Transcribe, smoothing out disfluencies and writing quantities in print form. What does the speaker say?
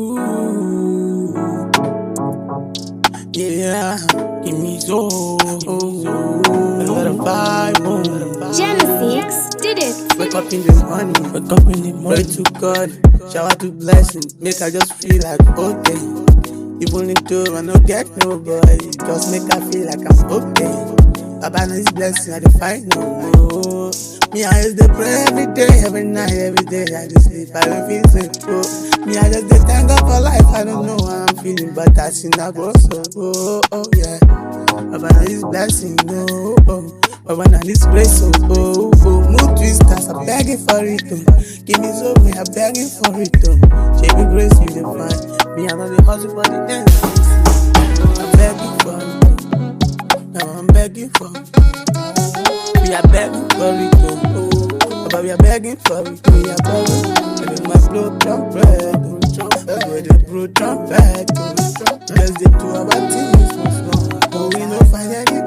Ooh, yeah, give me so. A lot of vibe. Genesis did it. Wake up in the morning, pray to God, shower to blessings, make I just feel like okay. Even though I don't get nobody, just make I feel like I'm okay. Baba knows blessing, I define no. Me, I just dey pray every day, every night, every day. I just sleep, I don't feel sick. Me, I just dey thank God for life. I don't know how I'm feeling, but I see now go so. Yeah. Baba knows blessing, no. Baba knows grace, mood twisters, I'm begging for it. Give me so me, I'm begging for it. Shake me grace, you define. Me, I know the hustle for the end. I'm begging for it. Now I'm begging for it. We are begging for it, Baba, we are begging for it, we are begging. And in my blow trumpet, we the blow trumpet. Let's do our things once more, we no find any